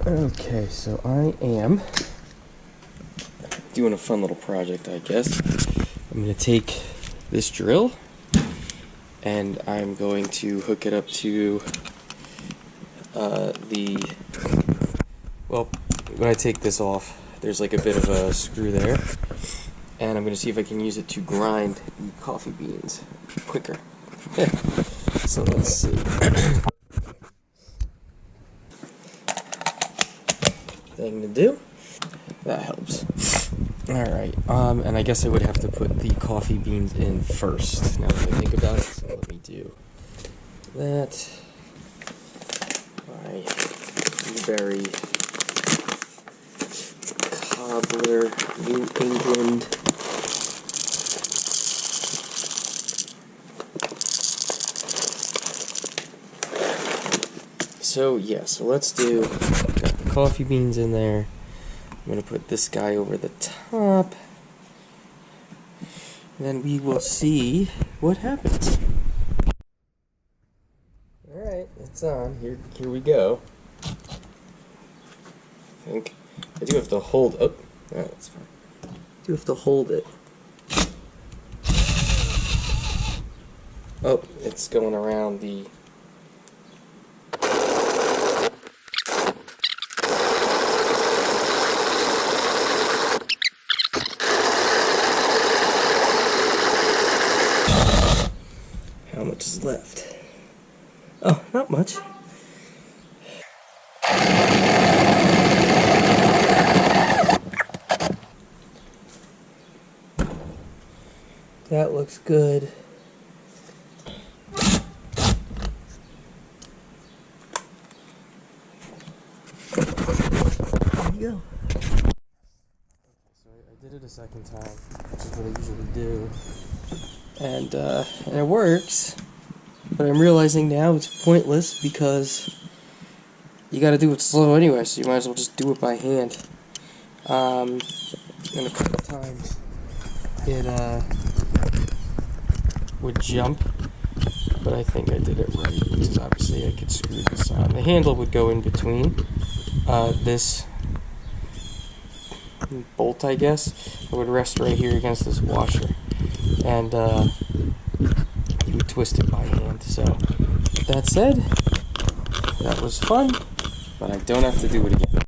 Okay, so I am doing a fun little project, I guess. I'm going to take this drill and I'm going to hook it up to well, when I take this off, there's like a bit of a screw there, and I'm going to see if I can use it to grind the coffee beans quicker. So let's see. Thing to do. That helps. Alright, and I guess I would have to put the coffee beans in first, now that I think about it, so let me do that. My Newberry Cobbler, New England. So yeah, so let's do, got the coffee beans in there. I'm going to put this guy over the top, and then we will see what happens. Alright, it's on. Here we go. I think I do have to hold, oh, that's fine. I do have to hold it. Oh, it's going around the... How much is left? Oh, not much. That looks good. There you go. So I did it a second time, which is what I usually do. And it works, but I'm realizing now it's pointless because you gotta do it slow anyway, so you might as well just do it by hand. And a couple times it would jump, but I think I did it right, because obviously I could screw this on. The handle would go in between this bolt, I guess. It would rest right here against this washer, and you would twist it by hand. So, with that said, that was fun, but I don't have to do it again.